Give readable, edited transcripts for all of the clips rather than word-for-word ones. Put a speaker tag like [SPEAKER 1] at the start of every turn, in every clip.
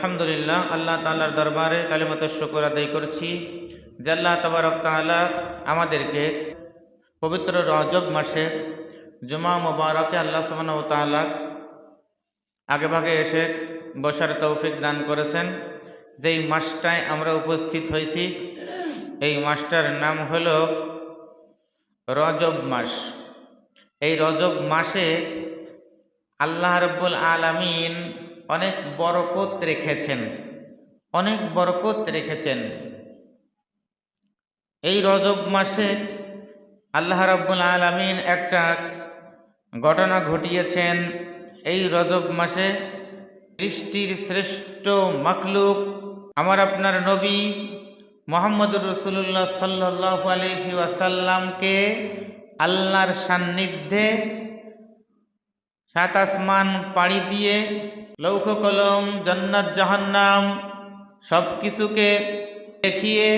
[SPEAKER 1] আলহামদুলিল্লাহ, আল্লাহ তাআলার দরবারে কালিমাতুশ শুকর আদায় করছি যে আল্লাহ তাবারক তাআলা আমাদেরকে পবিত্র রজব মাসে জুমা মুবারকে আল্লাহ সুবহানাহু ওয়া তাআলা আগে ভাগে এসে বসার তৌফিক দান করেছেন। যেই মাসটায় আমরা উপস্থিত হয়েছি এই মাসটার নাম হলো রজব মাস। এই রজব মাসে আল্লাহ রাব্বুল আলামিন অনেক বরকত রেখেছেন। এই রজব মাসে আল্লাহ রাব্বুল আলামিন একটা ঘটনা ঘটিয়েছেন। এই রজব মাসে সৃষ্টির শ্রেষ্ঠ মাখলুক আমার আপনার নবী মুহাম্মদুর রাসূলুল্লাহ সাল্লাল্লাহু আলাইহি ওয়াসাল্লামকে আল্লাহর সান্নিধ্যে সাত আসমান পাড়ি দিয়ে লৌহ কলম জান্নাত জাহান্নাম সব কিছুকে দেখিয়ে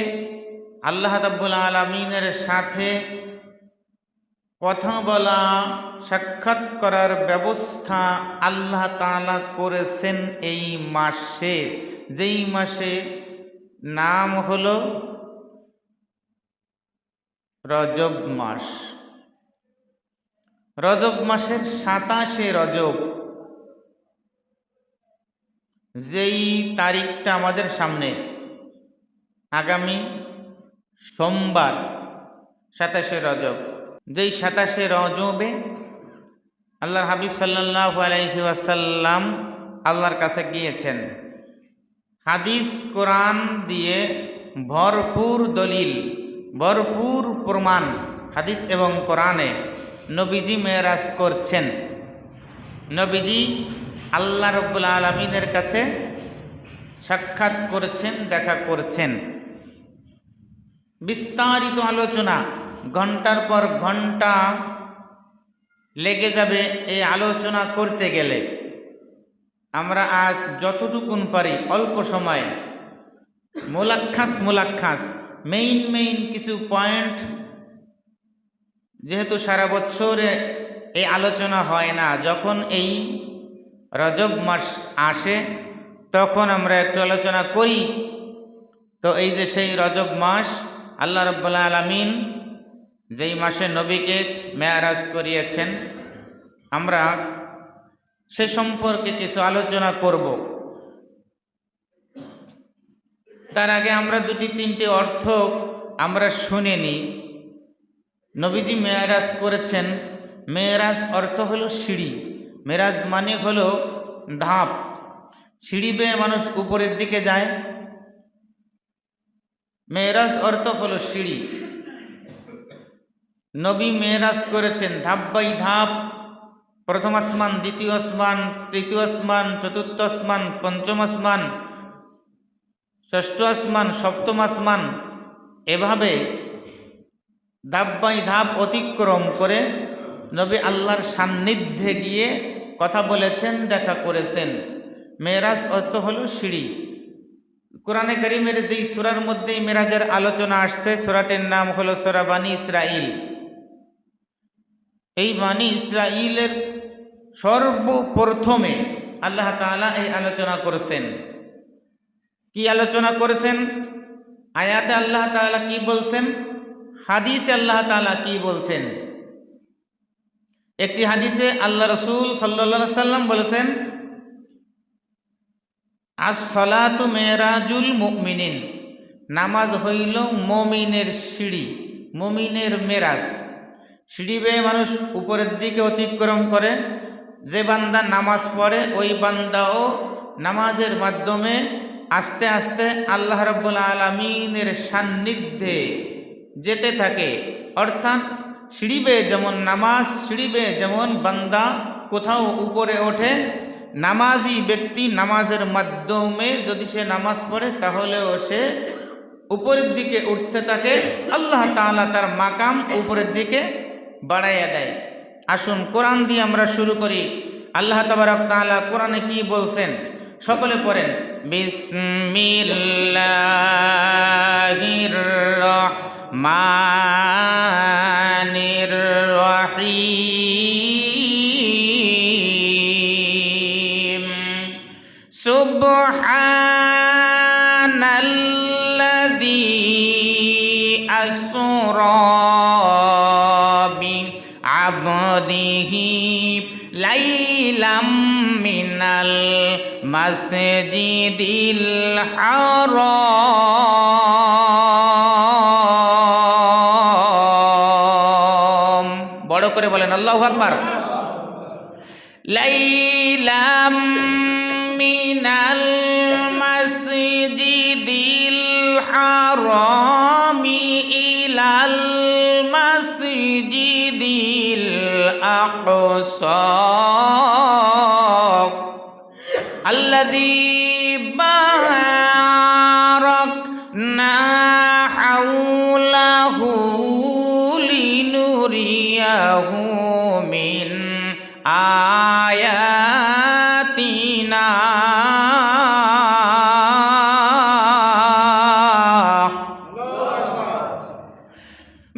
[SPEAKER 1] আল্লাহ রাব্বুল আলামিনের সাথে কথা বলা, সাক্ষাৎ করার ব্যবস্থা আল্লাহ তাআলা করেছেন এই মাসে, যেই মাসে নাম হলো রজব মাস। রজব মাসের 27 রজব, যেই তারিখটা আমাদের সামনে আগামী সোমবার 27 রজব, যেই 27 রজবে আল্লাহর হাবিব সাল্লাল্লাহু আলাইহি ওয়াসাল্লাম আল্লাহর কাছে গিয়েছেন। হাদিস কোরআন দিয়ে ভরপুর দলিল, ভরপুর প্রমাণ হাদিস এবং কোরআনে নবীজি মেরাজ করছেন। নবীজি আল্লাহ রাব্বুল আলামিনের কাছে সাক্ষাৎ করেছেন, দেখা করছেন। বিস্তারিত আলোচনা, ঘন্টার পর ঘন্টা লেগে যাবে এই আলোচনা করতে গেলে। আমরা আজ যতটুকুন পারি অল্প সময়ে মুলাক্খাস মেইন কিছু পয়েন্ট, যেহেতু সারা বছরে এই আলোচনা হয় না, যখন এই রজব মাস আসে তখন আমরা একটু আলোচনা করি। তো এই যে সেই রজব মাস, আল্লাহ রাব্বুল আলামিন যেই মাসে নবীকে মেরাজ করিয়েছেন, আমরা সে সম্পর্কে কিছু আলোচনা করব। তার আগে আমরা দুটি তিনটি অর্থ আমরা শুনে নিই। নবীজি মেরাজ করেছেন। মেরাজ অর্থ হলো সিঁড়ি, মেরাজ মানে হলো ধাপ। সিঁড়ি বেয়ে মানুষ উপরের দিকে যায়, মেরাজ অর্থ হলো সিঁড়ি। নবী মেরাজ করেছেন ধাপ বাই ধাপ, প্রথম আসমান, দ্বিতীয় আসমান, তৃতীয় আসমান, চতুর্থ আসমান, পঞ্চম আসমান, ষষ্ঠ আসমান, সপ্তম আসমান, এভাবে ধাপ বাই ধাপ অতিক্রম করে নবী আল্লাহর সান্নিধ্যে গিয়ে কথা বলেছেন, দেখা করেছেন। মেরাজ অর্থ হলো সিঁড়ি। কোরআনে কারীমের যেই সূরার মধ্যে মেরাজের আলোচনা আসছে, সূরাটির নাম হলো সূরা বানী ইসরাঈল। এই বানী ইসরাঈলের সর্বপ্রথমে আল্লাহ তাআলা এই আলোচনা করেছেন। কি আলোচনা করেছেন? আয়াতে আল্লাহ তাআলা কি বলছেন, হাদিসে আল্লাহ তাআলা কি বলছেন। একটি হাদিসে আল্লাহ রাসূল সাল্লাল্লাহু আলাইহি সাল্লাম বলেছেন, আস-সালাতু মেরাজুল মুমিনিন, নামাজ হইল মুমিনের সিঁড়ি, মুমিনের মেরাজ। সিঁড়ি বেয়ে মানুষ উপরের দিকে অতিক্রম করে। যে বান্দা নামাজ পড়ে ওই বান্দাও নামাজের মাধ্যমে আস্তে আস্তে আল্লাহ রাব্বুল আলামিনের সান্নিধ্যে যেতে থাকে। অর্থাৎ সিঁড়ি বেয়ে যেমন নামাজ, সিঁড়ি বেয়ে যেমন বান্দা কোথাও উপরে ওঠে, নামাজি ব্যক্তি নামাজের মাধ্যমে যদি সে নামাজ পড়ে তাহলেও সে উপরের দিকে উঠতে থাকে। আল্লাহ তাআলা তার মাকাম উপরের দিকে বাড়াইয়া দেয়। আসুন কোরআন দিয়ে আমরা শুরু করি। আল্লাহ তাবারক তাআলা কোরআনে কি বলছেন সকলে পড়েন। বিসমিল্লাহির রহমানির রহিম। সুবহান সুবহানাল্লাযী আসরা বিআবদিহি লাইলাম মিনাল মাসজিদিল হারাম। বড় করে বলেন আল্লাহু আকবার। লাইলাম মিনাল মাসজিদিল হারামি ইলাল মাসজিদিল আকসা আল্লাযী বারাকনা হাওলাহু লিনুরিয়াহু মিন আয়াতিনা।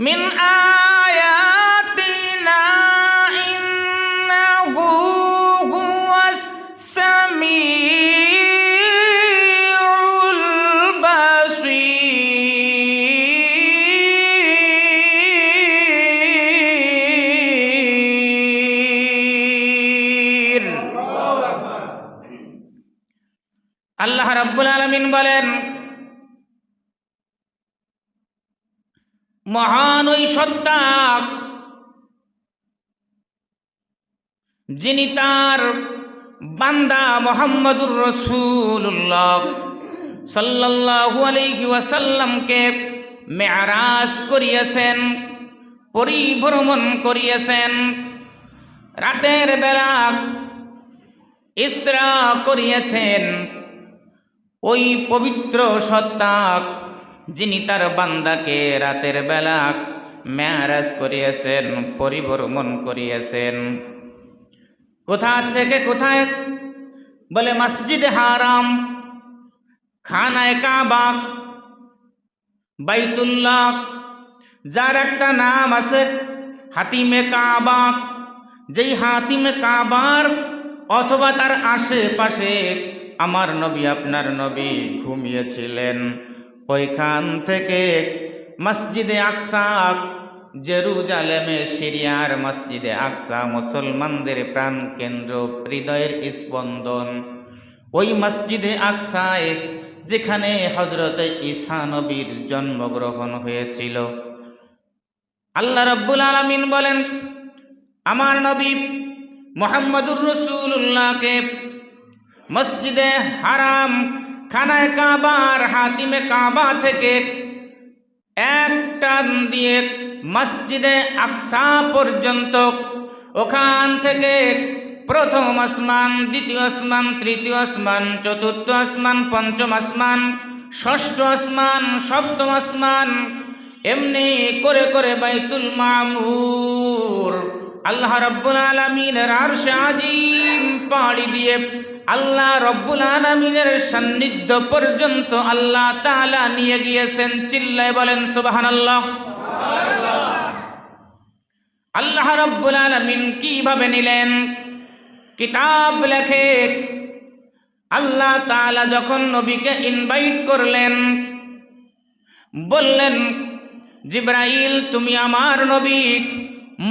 [SPEAKER 1] মিন আয়াতিনা ইন্নাহু হুয়াস সামিউল বাসীর। আল্লাহ রাব্বুল আলামিন বলেন, মহান ওই সত্তা যিনি তার বান্দা মুহাম্মদুর রাসূলুল্লাহ সাল্লাল্লাহু আলাইহি ওয়াসাল্লামকে মেরাজ করিয়েছেন, পরিভ্রমণ করিয়েছেন, রাতের বেলা ইসরা করিয়েছেন। ওই পবিত্র সত্তা যিনি তার বান্দাকে রাতের বেলা মেরাজ করিয়েছেন, পরিভ্রমণ করিয়েছেন। কোথা থেকে কোথায়? বলে মসজিদে হারাম, খানায়ে কাবা, বাইতুল্লাহ, যার একটা নাম আছে হাতিমে কাবা। যেই হাতিমে কাবার অথবা তার আশেপাশে আমার নবী আপনার নবী ঘুমিয়েছিলেন। ওইখান থেকে মসজিদে আকসা, জেরুজালেমে সিরিয়ার মসজিদে আকসা মুসলমানদের প্রাণ কেন্দ্র, হৃদয়ের স্পন্দন। ওই মসজিদে আকসায় যেখানে হযরত ঈসা নবীর জন্মগ্রহণ হয়েছিল। আল্লাহ রাব্বুল আলামিন বলেন, আমার নবী মুহাম্মদুর রাসূলুল্লাহকে মসজিদে হারাম, খানায়ে কাবার, হাতিমে কাবা থেকে এক টান দিয়ে মসজিদে আকসা পর্যন্ত, ওখান থেকে প্রথম আসমান, দ্বিতীয় আসমান, তৃতীয় আসমান, চতুর্থ আসমান, পঞ্চম আসমান, ষষ্ঠ আসমান, সপ্তম আসমান, এমনি করে করে বাইতুল মামুর, আল্লাহ রাব্বুল আলামিনের আরশে আজিম পাড়ি দিয়ে আল্লাহ রাব্বুল আলামিনের সান্নিধ্য পর্যন্ত আল্লাহ তাআলা নিয়ে গিয়েছেন। চিল্লায় বলেন সুবহানাল্লাহ। আল্লাহ রাব্বুল আলামিন কিভাবে নিলেন? কিতাব লেখে আল্লাহ তাআলা যখন নবীকে ইনভাইট করলেন, বললেন, জিবরাইল তুমি আমার নবী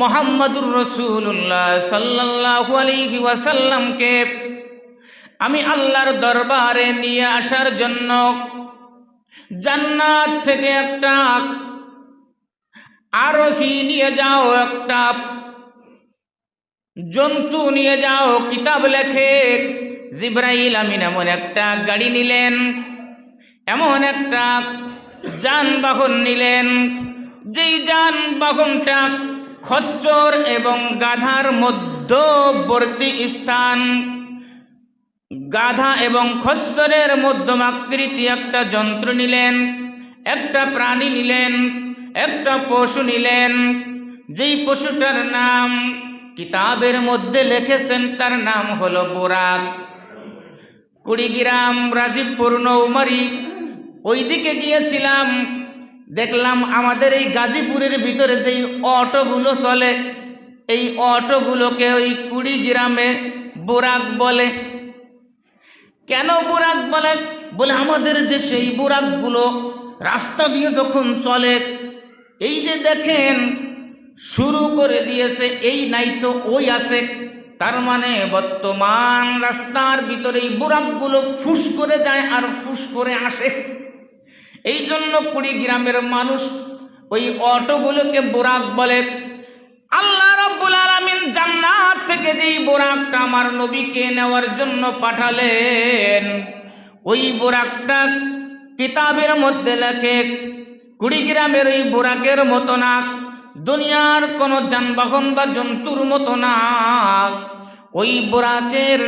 [SPEAKER 1] মুহাম্মদুর রাসূলুল্লাহ সাল্লাল্লাহু আলাইহি ওয়াসাল্লামকে আমি আল্লাহর দরবারে নিয়ে আসার জন্য জান্নাত থেকে একটা আরোহী নিয়ে যাও, একটা জন্তু নিয়ে যাও। কিতাব লেখে জিবরাইল আমিন এমন একটা গাড়ি নিলেন, এমন একটা যানবাহন নিলেন, যেই যানবাহনটা খচ্চর এবং গাধার মধ্যবর্তী স্থান, গাধা এবং খচ্চরের মধ্যমাকৃতি একটা যন্ত্র নিলেন, একটা প্রাণী নিলেন, একটা পশু নিলেন। যেই পশুটার নাম কিতাবের মধ্যে লিখেছেন, তার নাম হলো বোরাক। কুড়িগ্রাম, রাজীবপুর, নৌমারি ওইদিকে গিয়েছিলাম, দেখলাম আমাদের এই গাজীপুরের ভিতরে যেই অটোগুলো চলে, এই অটোগুলোকে ওই কুড়িগ্রামে বোরাক বলে। কেন বুরাক বলে? বলে আমাদের দেশে এই বুরাকগুলো রাস্তা দিয়ে যখন চলে, এই যে দেখেন শুরু করে দিয়েছে, এই নাই তো ওই আছে, তার মানে বর্তমান রাস্তার ভিতরে এই বুরাকগুলো ফুস করে যায় আর ফুস করে আসে। এই জন্য কুড়িগ্রামের মানুষ ওই অটোগুলোকে বুরাক বলে। আল্লাহ রাব্বুল আলামিন জান্নাত থেকে যেই বুরাকটা আমার নবীকে নেওয়ার জন্য পাঠালেন, ওই বুরাকটা কিতাবের মধ্যে লেখে কুড়িগ্রামের ওই বুরাকের মতো না, দুনিয়ার কোনো যানবাহন বা জন্তুর মতো না। ওই বুরাকের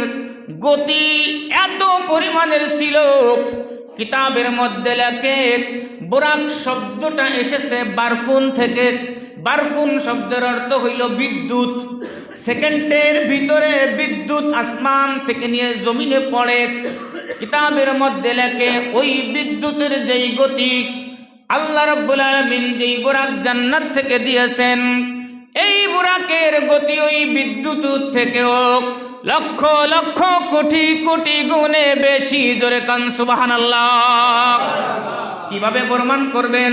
[SPEAKER 1] গতি এত পরিমাণের ছিল, কিতাবের মধ্যে লেখে বুরাক শব্দটা এসেছে বারকুন থেকে। বারকুন শব্দের অর্থ হইল বিদ্যুৎ। সেকেন্ডের ভিতরে বিদ্যুৎ আসমান থেকে নিয়ে জমিনে পড়ে। কিতাবের মধ্যে লেখে ওই বিদ্যুতের যেই গতি আল্লাহ রাব্বুল আলামিন যেই বুরাক জান্নাত থেকে দিয়েছেন, এই বুরাকের গতি ওই বিদ্যুৎ থেকেও লক্ষ লক্ষ কোটি কোটি গুণে বেশি। জোরে কান সুবহানাল্লাহ। কিভাবে প্রমাণ করবেন?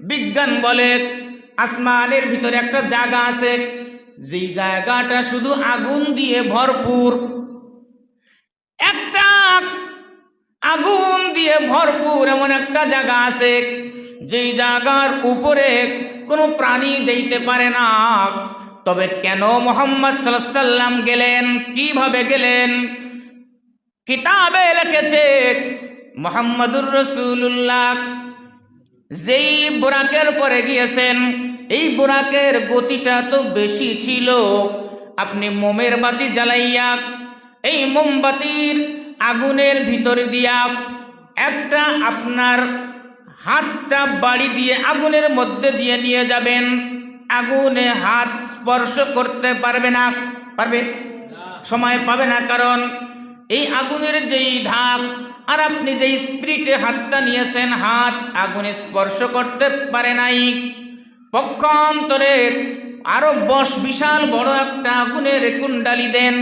[SPEAKER 1] বিজ্ঞান বলে আসমানের ভিতরে একটা জায়গা আছে, যেই জায়গাটা শুধু আগুন দিয়ে ভরপুর। একটা আগুন দিয়ে ভরপুর এমন একটা জায়গা আছে, যেই জায়গার উপরে কোনো প্রাণী যাইতে পারে না। তবে কেন মুহাম্মদ সাল্লাল্লাহু আলাইহি সাল্লাম গেলেন? কিভাবে গেলেন? কিতাবে লিখেছে মুহাম্মাদুর রাসূলুল্লাহ যেই বুরাকের পরে গিয়েছেন, এই বুরাকের গতিটা তো বেশি ছিল। আপনি মোমের বাতি জ্বালাইয়া এই মোমবাতির আগুনের ভিতর দিয়া একটা আপনার হাতটা বাড়ি দিয়ে আগুনের মধ্যে দিয়ে নিয়ে যাবেন, আগুনে হাত স্পর্শ করতে পারবে না। পারবে? সময় পাবে না, কারণ এই আগুনের যেই ধাপ আর আপনি যেই স্পিরিটে হাতটা নিয়েছেন, হাত আগুনে স্পর্শ করতে পারে নাই। পক্ষান্তরে আরো বিশাল বড় একটা আগুনের কুণ্ডালি দেন,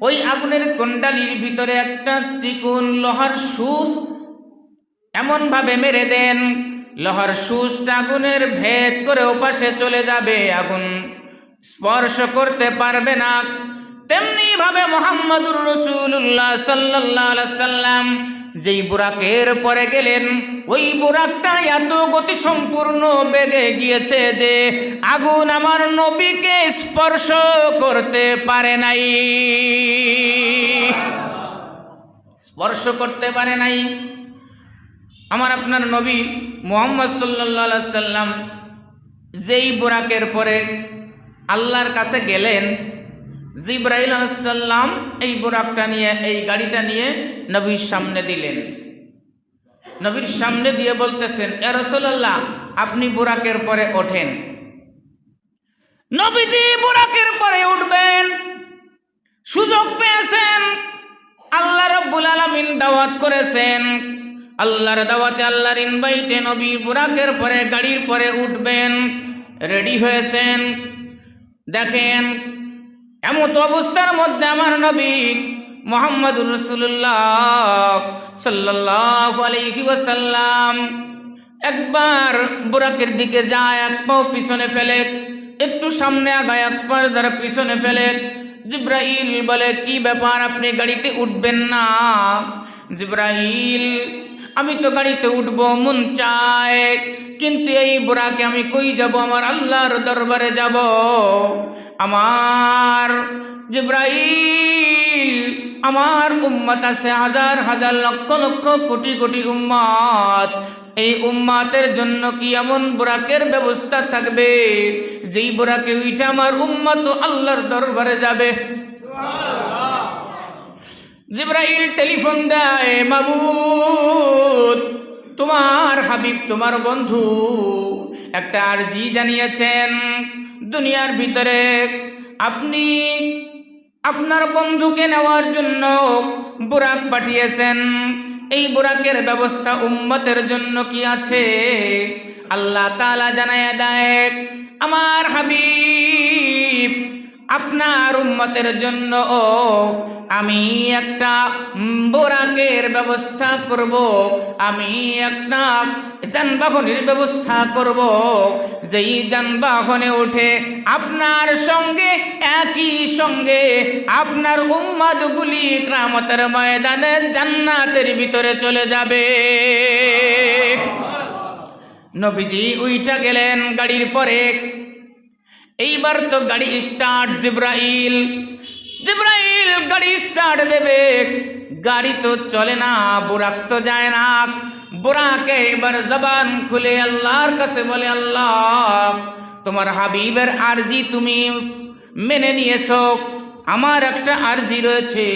[SPEAKER 1] ওই আগুনের কুণ্ডালির ভিতরে একটা চিকন লোহার সুচ এমন ভাবে মেরে দেন, লোহার সুচটা আগুনের ভেদ করে ওপাশে চলে যাবে, আগুন স্পর্শ করতে পারবে না। তেমনি ভাবে মুহাম্মাদুর রাসূলুল্লাহ সাল্লাল্লাহু আলাইহি সাল্লাম যেই বুরাকের পরে গেলেন, ওই বুরাকটা এত গতি সম্পূর্ণ বেগে গিয়েছে যে আগুন আমার নবীকে স্পর্শ করতে পারে নাই, স্পর্শ করতে পারে নাই। আমার আপনার নবী মুহাম্মদ সাল্লাল্লাহু আলাইহি সাল্লাম যেই বুরাকের পরে আল্লাহর কাছে গেলেন, জিবরাইল আলাইহিস সালাম এই বুরাকটা নিয়ে, এই গাড়িটা নিয়ে নবীর সামনে দিলেন। নবীর সামনে দিয়ে বলতেছেন, ইয়া রাসূলুল্লাহ আপনি বুরাকের পরে ওঠেন। নবীজি বুরাকের পরে উঠবেন, সুযোগ পেয়েছেন। আল্লাহ রাব্বুল আলামিন দাওয়াত করেছেন, আল্লাহর দাওয়াতে আল্লাহর ইনভাইটে নবী বুরাকের পরে গাড়ির পরে উঠবেন, রেডি হয়েছেন। দেখেন এমত অবস্থার মধ্যে আমার নবী মুহাম্মদুর রাসূলুল্লাহ সাল্লাল্লাহু আলাইহি ওয়াসাল্লাম একবার বুরাকের দিকে যায়, এক পাও পিছনে ফেলে, একটু সামনে আগায়, এক পা যারা পিছনে ফেলে। জিবরাইল বলে, কি ব্যাপার, আপনি গাড়িতে উঠবেন না? জিবরাইল, আমি তো গাড়িতে উঠবো, মন চায়, কিন্তু এই বুরাকে আমি কই যাব? আমার আল্লাহর দরবারে যাব। আমার জিবরাইল, আমার উম্মত আছে হাজার হাজার লক্ষ লক্ষ কোটি কোটি উম্মত, এই উম্মতের জন্য কি এমন বুরাকের ব্যবস্থা থাকবে যেই বুরাকে উঠে আমার উম্মত আল্লাহর দরবারে যাবে? জিবরাইল টেলিফোন দেয়, মাবুদ তোমার হাবিব, তোমার বন্ধু একটা আরজি জানিয়েছেন, দুনিয়ার ভিতরে আপনি আপনার বন্ধুকে নেওয়ার জন্য বুরাক পাঠিয়েছেন, এই বুরাকের ব্যবস্থা উম্মতের জন্য কি আছে? আল্লাহ তাআলা জানায়া দেয়, আমার হাবিব আপনার উম্মতের জন্য আমি একটা বোরাকের ব্যবস্থা করব, আমি একটা যানবাহনের ব্যবস্থা করব, যেই যানবাহনে উঠে আপনার সঙ্গে একই সঙ্গে আপনার উম্মতগুলি কিয়ামতের ময়দানে জান্নাতের ভিতরে চলে যাবে। নবীজি উইঠা গেলেন গাড়ির পরে। এইবার তো গাড়ি স্টার্ট, জিব্রাইল গাড়ি স্টার্ট দেবে, গাড়ি তো চলে না, বুরাক তো যায় না। বুরাকে এবার জবান খুলে আল্লাহর কাছে বলে, আল্লাহ তোমার হাবিবের আরজি তুমি মেনে নিয়েছো, আমার একটা আরজি রয়েছে।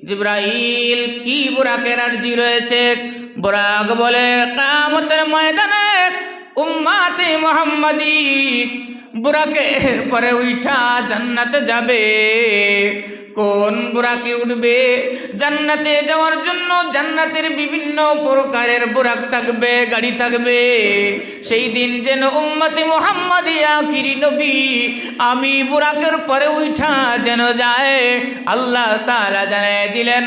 [SPEAKER 1] জিব্রাইল কি বুরাকের আরজি রয়েছে? বুরাক বলে, কিয়ামতের ময়দানে উম্মতে মুহাম্মাদি বুরাকের পরে উঠা জান্নাতে যাবে। কোন বুরাকে উঠবে? জান্নাতে যাওয়ার জন্য জান্নাতের বিভিন্ন প্রকারের বুরাক থাকবে, গাড়ি থাকবে। সেই দিন যেন উম্মতে মুহাম্মাদি আখিরি নবী আমি বুরাকের পরে উঠা যেন যায়, আল্লাহ তাআলা জানিয়ে দিলেন,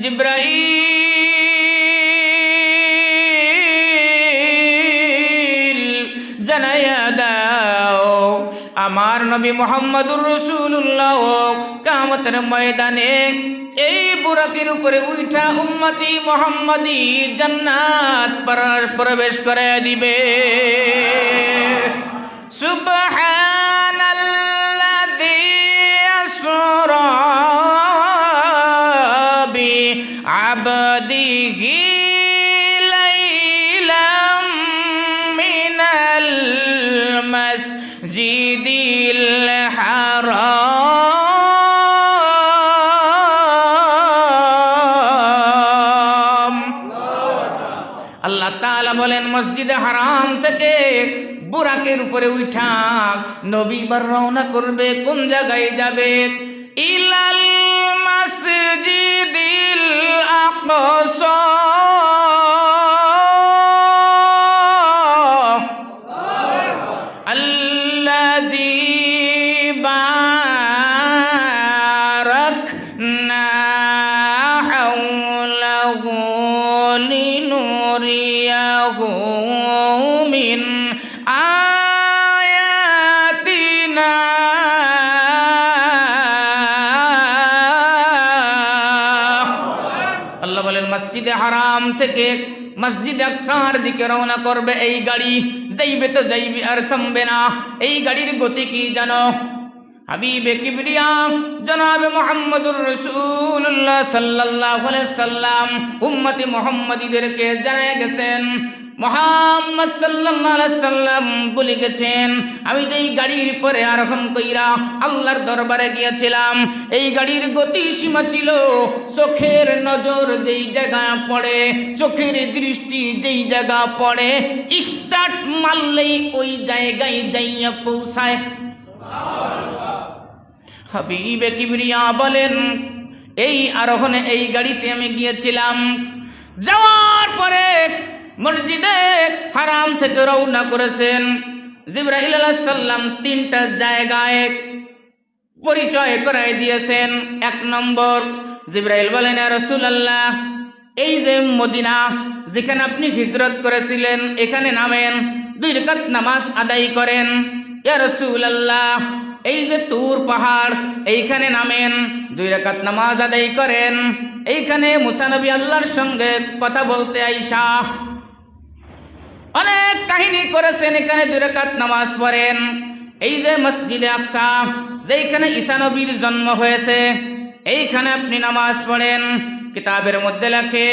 [SPEAKER 1] জিব্রাইল জানাইয়া দাও আমার নবী মুহাম্মদুর রাসূলুল্লাহ কিয়ামতের ময়দানে এই বুরাকের উপরে উঠা উম্মতি মুহাম্মাদি জান্নাত প্রবেশ করে দিবে। সুবহানাল্লাযী আসরা বি আবদিহি লাইলাম মিনাল মাসজিদিল হারাম। আল্লাহ তাআলা বলেন, মসজিদে হারাম থেকে বুরাকের উপরে উঠা নবী বার রওনা করবে। কোন জায়গায় যাবে? ইলাল মাসজিদিল আকসা, আল্লাযী বারাকনা হাওলাহু লিনুরিয়াহু মিন আয়াতিনা। আল্লাহ বলেন, মসজিদে হারাম থেকে মসজিদ আকসার দিকে রওনা করবে এই গাড়ি। যাইবে তো যাইবে, আর থামবে না। এই গাড়ির গতি কি জানো? হাবিবে কিবরিয়া জনাবে মুহাম্মদুর রাসূলুল্লাহ সাল্লাল্লাহু আলাইহি সাল্লাম উম্মতি মুহাম্মাদীদেরকে জানিয়ে গেছেন, মুহাম্মদ সাল্লাল্লাহু আলাইহি সাল্লাম বলে গেছেন, আমি যেই গাড়ির পরে আরোহণ কইরা আল্লাহর দরবারে গিয়েছিলাম, এই গাড়ির গতি সীমা ছিল চোখের নজর যেই জায়গা পড়ে, চোখের দৃষ্টি যেই জায়গা পড়ে, স্টার্ট মারলেই ওই জায়গায় যাইয়া পৌঁছায়। হাবিবে কিবরিয়া বলেন, এই আরোহণে এই গাড়িতে আমি গিয়েছিলাম। যাওয়ার পরে মসজিদে হারাম থেকে রওনা করেছেন। জিবরাইল আলাইহিস সালাম তিনটা জায়গায় পরিচয় করাই দিয়েছেন। এক নম্বর, জিবরাইল বলেন, ইয়া রাসূলুল্লাহ, এই যে মদিনা যেখানে আপনি হিজরত করেছিলেন, এখানে নামেন, 2 রাকাত নামাজ আদায় করেন। ইয়া রাসূলুল্লাহ, এই যে তুর পাহাড়, এইখানে নামেন, 2 রাকাত নামাজ আদায় করেন। এইখানে মুসা নবী আল্লাহর সঙ্গে কথা বলতে আইসা অনেক কাহিনী করেছেন, এখানে 2 রাকাত নামাজ পড়েন। এই যে মসজিদে আকসা যেখানে ঈসা নবীর জন্ম হয়েছে, এইখানে আপনি নামাজ পড়েন। কিতাবের মধ্যে লেখে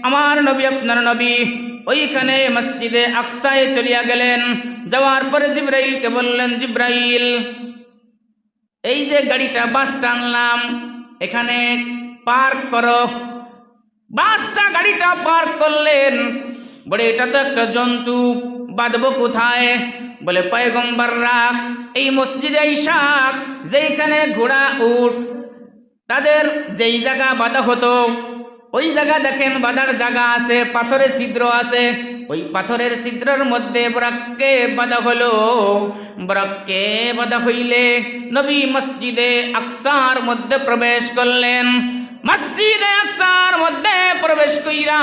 [SPEAKER 1] আমার নবী আপনার নবী ওইখানে মসজিদে আকসায় চলিয়া গেলেন। যাওয়ার পরে জিবরাইলকে বললেন, জিবরাইল, এই যে গাড়িটা বাস টানলাম, এখানে পার্ক করো। বাসটা গাড়িটা পার্ক করলেন। বলে, এটা তো একটা জন্তু, বাঁধবো কোথায়? বলে, পয়গম্বররা এই মসজিদে আইসা যেইখানে ঘোড়া উট তাদের যেই জায়গা বাঁধা হতো, ওই জায়গা দেখেন বাঁধার জায়গা আছে, পাথরের ছিদ্র আছে, ওই পাথরের ছিদ্রের মধ্যে বরাককে বাঁধা হলো। বরাককে বাঁধা হইলে নবী মসজিদে আকসার মধ্যে প্রবেশ করলেন। মসজিদে আকসার মধ্যে প্রবেশ কইরা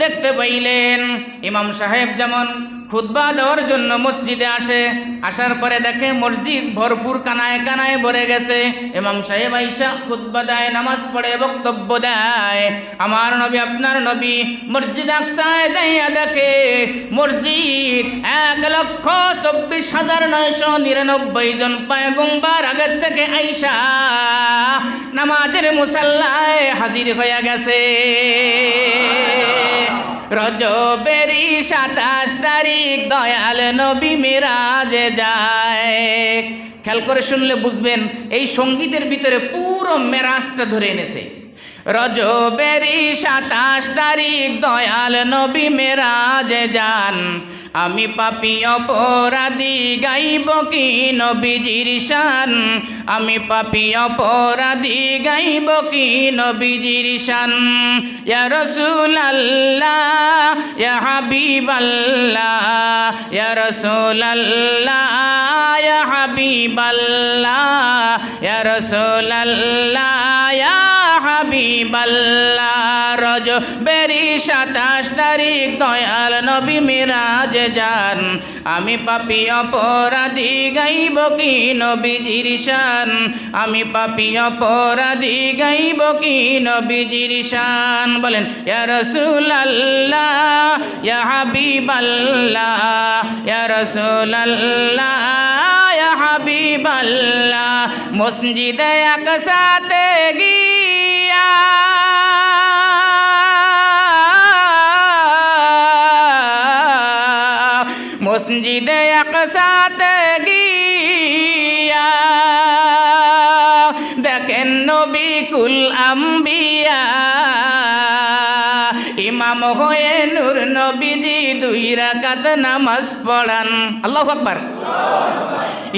[SPEAKER 1] দেখতে পাইলেন ইমাম সাহেব যেমন খুতবা দেওয়ার জন্য মসজিদে আসে, আসার পরে দেখে মসজিদ ভরপুর কানায় কানায় ভরে গেছে। ইমাম সাহেব আইসা খুতবা দেয়, নামাজ পড়ে, বক্তব্য দেয়। আমার নবী আপনার নবী মসজিদ আকসায় যাইয়া দেখে মসজিদ 1,24,999 জন পয়গম্বর আগের থেকে আইসা নামাজের মুসাল্লায় হাজির হইয়া গেছে। রজবেরি 27 তারিখ দয়াল নবী মেরাজে যায়। খেয়াল করে শুনলে বুঝবেন এই সঙ্গীতের ভিতরে পুরো মেরাজটা ধরে এনেছে। রজবেরি 27 তারিখ দয়াল নবী মেরাজে যান। আমি পাপী অপরাধী গাইব কি নবীজির শান। আমি পাপী অপরাধী গাইব কি নবীজির শান। ইয়া রাসূলুল্লাহ ইয়া হাবিবাল্লাহ ইয়া রাসূলুল্লাহ ইয়া হাবিবাল্লাহ ইয়া রাসূলুল্লাহ ইয়া হাবিবাল্লাহ। রজবেরি 27 তারিখ দয়াল নবী মেরাজে যান। আমি পাপী অপরাধী গাইব কি নবীজির শান। আমি পাপী অপরাধী গাইব কি নবীজির শান। বলেন ইয়া রাসূলুল্লাহ ইয়া হাবিবাল্লাহ ইয়া রাসূলুল্লাহ ইয়া হাবিবাল্লাহ। মসজিদে আকসাতে গিয়া মসজিদে আকসাতে গিয়া দেখেন নবী কুল আম্বিয়া ইমাম হয়ে নূর নবীজি 2 রাকাত নামাজ পড়ান। আল্লাহু আকবার।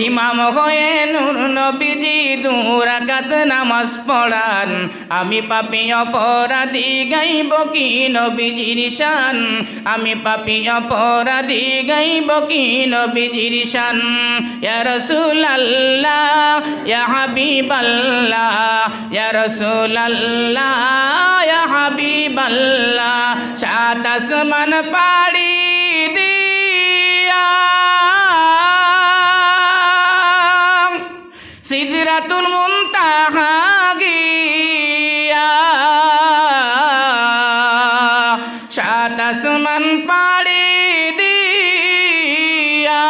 [SPEAKER 1] ইমাম হয়ে নূর নবীজি 2 রাকাত নামাজ পড়ান। আমি পাপী অপরাধী গাইব কি নবীজির শান। আমি পাপী অপরাধী গাইব কি নবীজির শান। ইয়া রাসূলুল্লাহ ইয়া হাবিবাল্লাহ ইয়া রাসূলুল্লাহ ইয়া হাবিবাল্লাহ। 7 আসমান পাড়ি দিয়া সিদরাতুল মুনতাহা গিয়া 7 আসমান পাড়ি দিয়া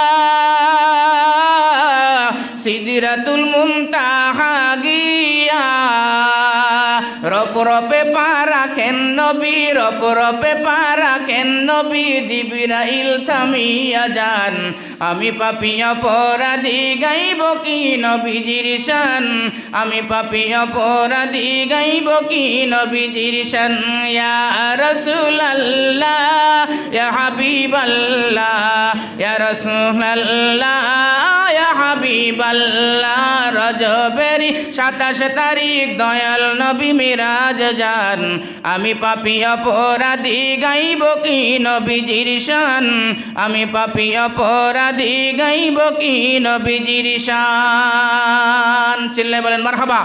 [SPEAKER 1] সিদরাতুল মুনতাহা গিয়া রপ রপে পা রাখেন নবী, রপ রপে পা রাখেন নবী। জিবরাইল থামিয়া যান। আমি পাপী অপরাধী গাইব কি নবীজির শান। আমি পাপী অপরাধী গাইব কি নবীজির শান। ইয়া রাসূলুল্লাহ ইয়া হাবিবাল্লাহ ইয়া রাসূলুল্লাহ ইয়া হাবিবাল্লাহ। রজবেরি 27 তারিখ দয়াল নবী মেরাজ যান। আমি পাপী অপরাধী গাইব কি নবীজির শান। আমি পাপী অপরাধী গাইব কি নবীজির শান। চিল্লায় বলেন মারহাবা।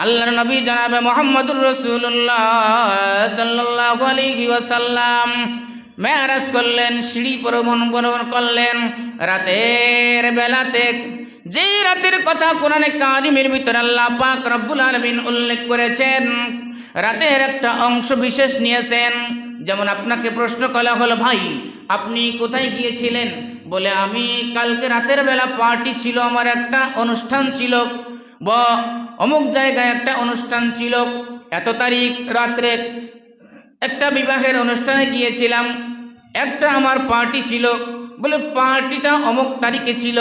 [SPEAKER 1] আল্লাহর নবী জনাবে মুহাম্মদুর রাসূলুল্লাহ সাল্লাল্লাহু আলাইহি ওয়াসাল্লাম মেরাজ করলেন, সিঁড়ি ভ্রমণ করলেন রাতের বেলাতে। যেই রাতের কথা কোরআনে কারিমের ভিতরে আল্লাহ পাক রব্বুল আলামিন উল্লেখ করেছেন, রাতের একটা অংশ বিশেষ নিয়েছেন। যেমন আপনাকে প্রশ্ন করা হলো, ভাই আপনি কোথায় গিয়েছিলেন? বলে আমি কালকে রাতের বেলা পার্টি ছিল, আমার একটা অনুষ্ঠান ছিল, বা অমুক জায়গায় একটা অনুষ্ঠান ছিল, এত তারিখ রাত্রে একটা বিবাহের অনুষ্ঠানে গিয়েছিলাম, একটা আমার পার্টি ছিল। বলে পার্টিটা অমুক তারিখে ছিল।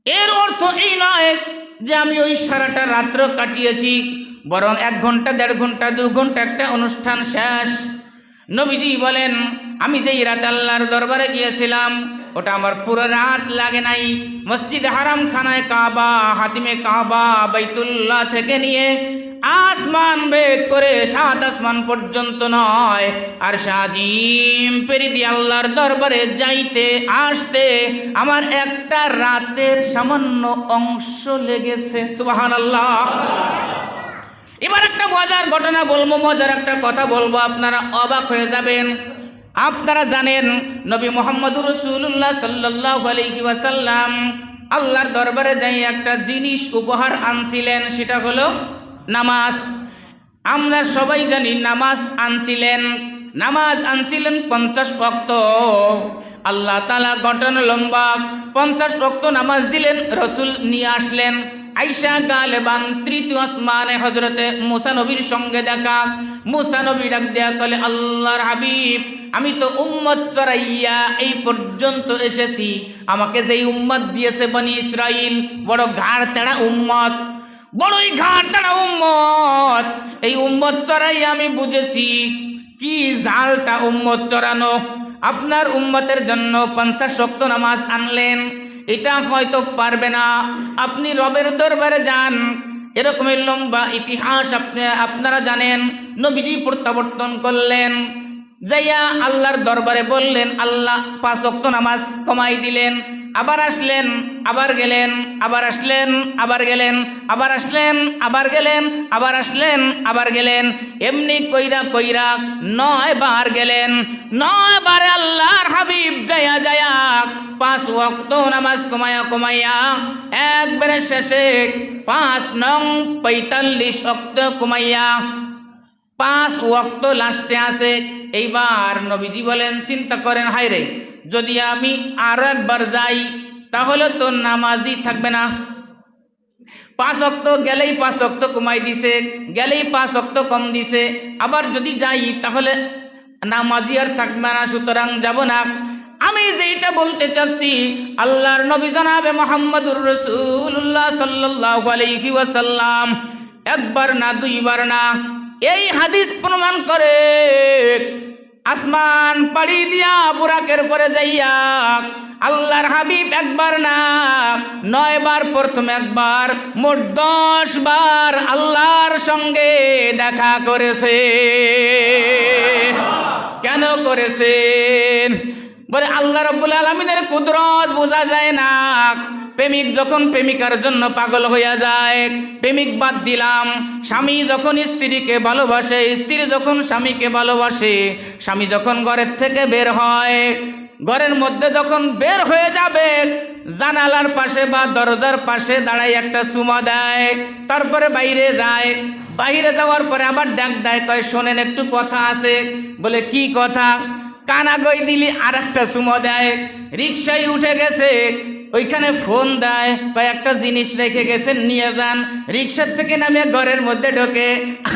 [SPEAKER 1] এর অর্থ এই নয় যে আমি ওই সারাটা রাত্র কাটিয়েছি, বরং 1 ঘন্টা 1.5 ঘন্টা 2 ঘন্টা একটা অনুষ্ঠান শেষ। নবীজি বলেন আমি যেই রাত আল্লাহর দরবারে গিয়েছিলাম ওটা আমার পুরো রাত লাগে নাই। মসজিদ হারাম, খানায় কাবা, হাতিমে কাবা, বাইতুল্লাহ থেকে নিয়ে আসমান ভেদ করে 7 আসমান পর্যন্ত নয়, আর আজিম পেরি দিয়ে আল্লাহর দরবারে যাইতে আসতে আমার একটা রাতের সামান্য অংশ লেগেছে। সুবহানাল্লাহ। এবার একটা মজার ঘটনা বলবো, মজার একটা কথা বলবো, আপনারা অবাক হয়ে যাবেন। আপনারা জানেন নবী মুহাম্মদুর রাসূলুল্লাহ সাল্লাল্লাহু আলাইহি ওয়াসাল্লাম আল্লাহর দরবারে যাই একটা জিনিস উপহার আনছিলেন, সেটা হলো নামাজ। আমরা সবাই জানি নামাজ আনছিলেন, নামাজ আনছিলেন 50 ওয়াক্ত। আল্লাহ তাআলা ঘটনা লম্বা, 50 ওয়াক্ত নামাজ দিলেন, রসুল নিয়ে আসলেন। আয়েশা গালেবান তৃতীয় আসমানে হযরতে মুসা নবীর সঙ্গে দেখা। মুসা নবী ডাক দেয়া বলে, আল্লাহর হাবিব, আমি তো উম্মত চড়াইয়া এই পর্যন্ত এসেছি, আমাকে যেই উম্মত দিয়েছে বনি ইসরাইল, বড় ঘাড় তেড়া উম্মত, বড়ই ঘাড় তেড়া উম্মত। এই উম্মত চড়াইয়া আমি বুঝেছি কি জালটা উম্মত চড়ানো। আপনার উম্মতের জন্য 50 ওয়াক্ত নামাজ আনলেন, এটা হয়তো পারবে না। আপনি রবের দরবারে যান, এরকমের লম্বা ইতিহাস আপনারা জানেন। নবীজি প্রত্যাবর্তন করলেন, যাইয়া আল্লাহর দরবারে বললেন, আল্লাহ 5 ওয়াক্ত নামাজ কমাই দিলেন। আবার আসলেন, আবার গেলেন, আবার আসলেন, আবার গেলেন, আবার আসলেন, আবার গেলেন, আবার আসলেন, আবার গেলেন। এমনি কইরা কইরা 9 বার গেলেন। 9 বারে আল্লাহর হাবিব যায়া যায়া 5 ওয়াক্ত নামাজ কমায়া কমাইয়া একবারে শেষে 5 নং 45 ওয়াক্ত কমাইয়া 5 ওয়াক্ত লাস্টে আছে। এইবার নবীজি বলেন, চিন্তা করেন, হায়রে যদি আমি আরো একবার যাই তাহলে তো নামাজই থাকবে না। 5 ওয়াক্ত গেলেই 5 ওয়াক্ত কমাই দিছে, গেলেই 5 ওয়াক্ত কম দিছে। আবার যদি যাই তাহলে নামাজি আর থাকবে না, সুতরাং যাব না। আমি যেটা বলতে চাচ্ছি, আল্লাহর নবী জনাবে মুহাম্মদুর রাসূলুল্লাহ সাল্লাল্লাহু আলাইহি ওয়াসাল্লাম একবার না, 2 বার না, এই হাদিস প্রমাণ করে আসমান পাড়ি দিয়া বুরাকের পরে যাইয়া আল্লাহর হাবিব একবার না 9 বার, প্রথম একবার, মোট 10 বার আল্লাহর সঙ্গে দেখা করেছে। কেন করেছেন? বলে আল্লাহ রাব্বুল আলামিনের কুদরত বোঝা যায় না। প্রেমিক যখন প্রেমিকার জন্য পাগল হইয়া যায়, প্রেমিক বাদ দিলাম, স্বামী যখন স্ত্রীকে ভালোবাসে, স্ত্রী যখন স্বামীকে ভালোবাসে, স্বামী যখন ঘরের থেকে বের হয়, ঘরের মধ্যে যখন বের হয়ে যাবে, জানালার পাশে বা দরজার পাশে দাঁড়ায় একটা চুমা দেয়, তারপরে বাইরে যায়। বাইরে যাওয়ার পরে আবার ডাক দেয়, কয় শোনেন একটু কথা আছে। বলে কি কথা? কানা গই দিলি আর একটা চুমো দেয়। রিক্সায় উঠে গেছে, ওইখানে ফোন দেয়, কয় একটা জিনিস রেখে গেছেন নিয়ে যান। রিক্সার থেকে নামে ঘরের মধ্যে ঢোকে,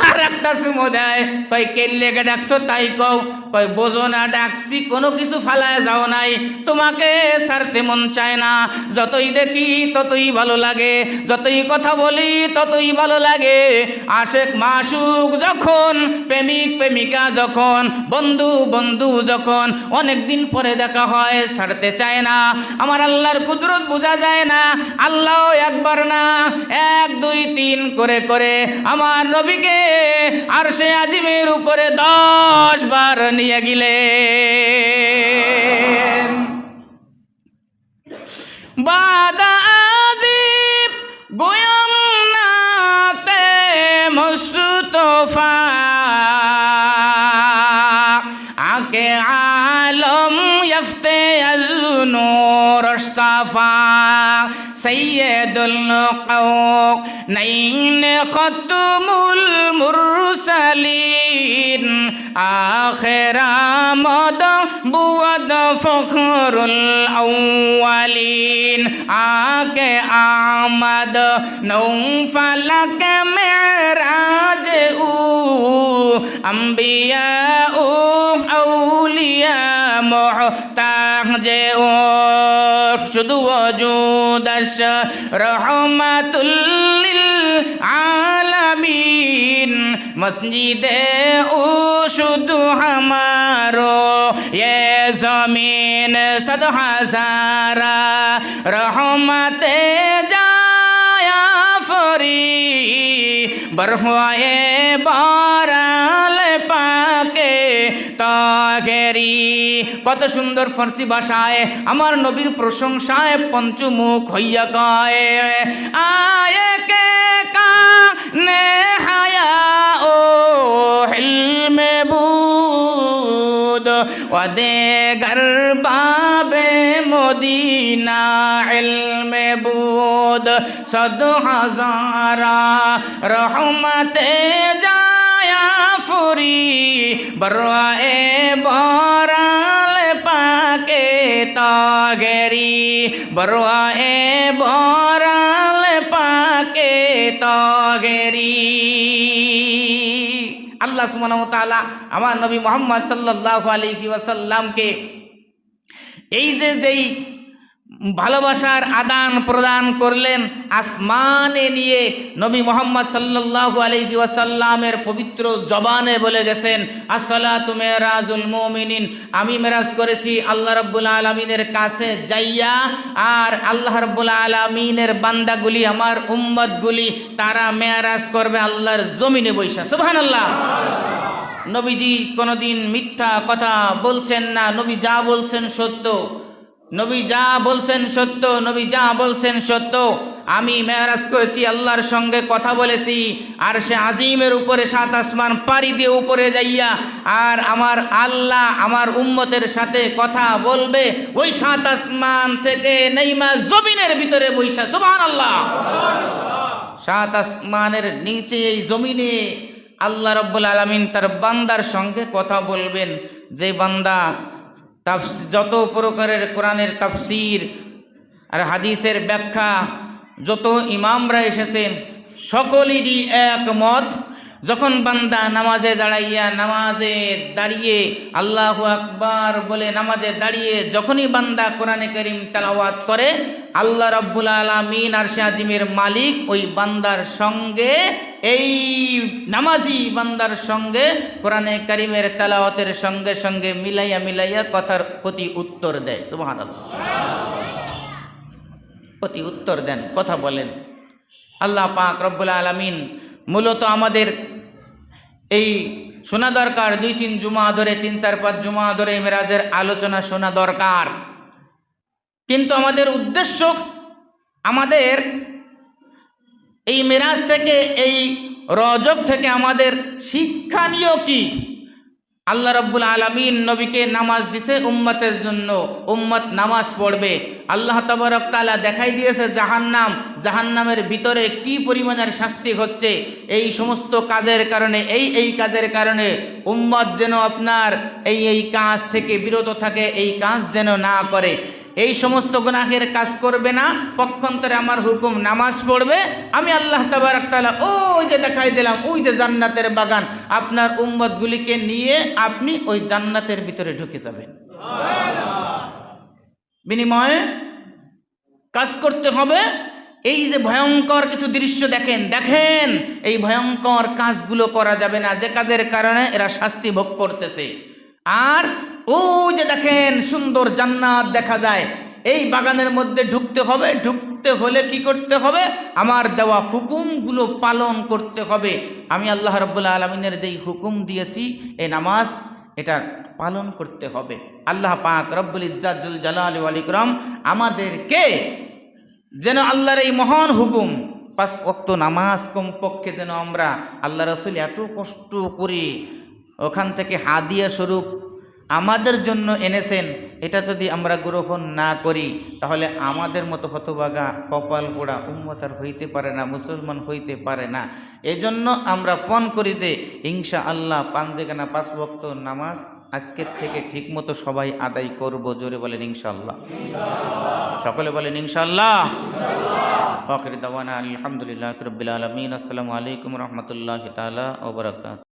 [SPEAKER 1] আর একটা চুমো দেয়, কয় কে লেগে ডাকছো তাই কও। কয় বোঝো না ডাকছি, কোনো কিছু ফালায় যাও নাই, তোমাকে ছাড়তে মন চায় না। যতই দেখি ততই ভালো লাগে, যতই কথা বলি ততই ভালো লাগে। আশেক মাশুক যখন, প্রেমিক প্রেমিকা যখন, বন্ধু বন্ধু যখন অনেক দিন পরে দেখা হয়, ছাড়তে চায় না। আমার আল্লাহর কুদরত বোঝা যায় না। আল্লাহ একবার না, 1 2 3 করে করে আমার নবীকে আরশে আজিমের উপরে 10 বার নিয়ে গেলেন। বাদা আজিব গোয়াম নাতে মুস্তফা আকে আলম ইফতে আজনুর সাফা সৈয়দুল কওনাইন খতমুল মুরসালিন আখির আমদ বুয়াদ ফখরুল আউয়ালিন আকে আমদ নৌ ফলক মেরাজ উ আম্বিয়া উ আউলিয়া মুহতাজ ও শুধু ওজুদাস রহমাতুল লিল আলামিন মসজিদে ও শুধু हमारो ये ज़मीन 100,000 रहमते जाया ফরি বরহুয়ায়ে বারাল পাকে তাগেরি। কত সুন্দর ফার্সি ভাষায় আমার নবীর প্রশংসায় পঞ্চমুখ হইয়া কয় আয়ে কে কানে হায়া ও হিলমে বুদ ওয়াদে গরবাবে মদিনা ইলমে বুদ সদ হাজারা রহমতে জায়া ফুরি বরওয়ায়ে বরাল পাকে তাগেরি বরওয়ায়ে বরাল পাকে তাগেরি। আল্লাহ সুবহানাহু ওয়া তাআলা আমার নবী মুহাম্মদ সাল্লাল্লাহু আলাইহি ওয়াসাল্লামকে এই যেই ভালোবাসার আদান প্রদান করলেন আসমানে নিয়ে নবী মুহাম্মদ সাল্লাল্লাহু আলাইহি ওয়াসাল্লামের পবিত্র জবানে বলে গেছেন আসসালাতু মেরাজুল মুমিনিন, আমি মেরাজ করেছি আল্লাহ রাব্বুল আলামিনের কাছে যাইয়া, আর আল্লাহ রাব্বুল আলামিনের বান্দাগুলি আমার উম্মতগুলি তারা মেরাজ করবে আল্লাহর জমিনে বৈশা। সুবহানাল্লাহ। নবীজি কোনোদিন মিথ্যা কথা বলছেন না, নবী যা বলছেন সত্য, নবী যা বলছেন সত্য, নবী যা বলছেন সত্য। আমি মেরাজ করেছি, আল্লাহর সঙ্গে কথা বলেছি, আর সে আজিমের উপরে 7 আসমান পাড়ি দিয়ে উপরে যাইয়া, আর আমার আল্লাহ আমার উম্মতের সাথে কথা বলবে ওই 7 আসমান থেকে নেইমা জমিনের ভিতরে বৈশা। সুবহানাল্লাহ। 7 আসমানের নিচে এই জমিনে আল্লাহ রাব্বুল আলামিন তার বান্দার সঙ্গে কথা বলবেন। যে বান্দা যত প্রকারের কোরআনের তাফসির আর হাদিসের ব্যাখ্যা যত ইমামরা এসেছেন সকলেরই একমত, যখন বান্দা নামাজে দাঁড়িয়ে আল্লাহু আকবার বলে নামাজে দাঁড়িয়ে যখনই বান্দা কোরআনে কারীম তেলাওয়াত করে, আল্লাহ রাব্বুল আলামিন আরশে আজিমের মালিক ওই বান্দার সঙ্গে, এই নামাজি বান্দার সঙ্গে কোরআনে কারীমের তেলাওয়াতের সঙ্গে সঙ্গে মিলাইয়া কথার প্রতি উত্তর দেয়। সুবহানাল্লাহ। প্রতি উত্তর দেন, কথা বলেন। আল্লাহ পাক রব্বুল আলামিন মূলত আমাদের এই শোনা দরকার 2-3 জুমা ধরে, 3-4-5 জুমা ধরে মেরাজের আলোচনা শোনা দরকার। কিন্তু আমাদের উদ্দেশ্য, আমাদের এই মেরাজ থেকে, এই রজব থেকে আমাদের শিক্ষণীয় কি? আল্লাহ রাব্বুল আলামিন নবীকে নামাজ দিছে উম্মতের জন্য, উম্মত নামাজ পড়বে। আল্লাহ তাবারক তাআলা দেখাই দিয়েছে জাহান্নামের ভিতরে কি পরিমাণের শাস্তি হচ্ছে। এই সমস্ত কাজের কারণে, এই কাজের কারণে উম্মত যেন আপনার এই কাজ থেকে বিরত থাকে, এই কাজ যেন না করে, এই সমস্ত গুনাহের কাজ করবে না। পক্ষান্তরে আমার হুকুম নামাজ পড়বে। আমি আল্লাহ তাবারক তাআলা ওই যে দেখাই দিলাম, ওই যে জান্নাতের বাগান, আপনার উম্মতগুলিকে নিয়ে আপনি ওই জান্নাতের ভিতরে ঢুকে যাবেন। বিনিময়ে কাজ করতে হবে। এই যে ভয়ঙ্কর কিছু দৃশ্য দেখেন, এই ভয়ঙ্কর কাজগুলো করা যাবে না, যে কাজের কারণে এরা শাস্তি ভোগ করতেছে। আর ওই যে দেখেন সুন্দর জান্নাত দেখা যায়, এই বাগানের মধ্যে ঢুকতে হবে। ঢুকতে হলে কি করতে হবে? আমার দেওয়া হুকুমগুলো পালন করতে হবে। আমি আল্লাহ রাব্বুল আলামিনের যেই হুকুম দিয়েছি, এই নামাজ, এটা পালন করতে হবে। আল্লাহ পাক রব্বুল ইজ্জাত জুল জালালি ওয়াল ইকরাম আমাদেরকে যেন আল্লাহর এই মহান হুকুম 5 ওয়াক্ত নামাজ কমপক্ষে যেন আমরা, আল্লাহ রাসূল এত কষ্ট করে ওখান থেকে হাদিয়া স্বরূপ আমাদের জন্য এনেছেন, এটা যদি আমরা গ্রহণ না করি তাহলে আমাদের মতো হতভাগা কপাল পোড়া উম্মত আর হইতে পারে না, মুসলমান হইতে পারে না। এজন্য আমরা পণ করি যে ইনশাআল্লাহ 5 ওয়াক্ত নামাজ আজকের থেকে ঠিকমতো সবাই আদায় করব। জোরে বলেন ইনশাআল্লাহ। সকলে বলেন ইনশাআল্লাহ। আখির দাওয়ানা আলহামদুলিল্লাহি রাব্বিল আলামিন। আসসালামু আলাইকুম ওয়া রাহমাতুল্লাহি তাআলা ওয়া বারাকাতুহু।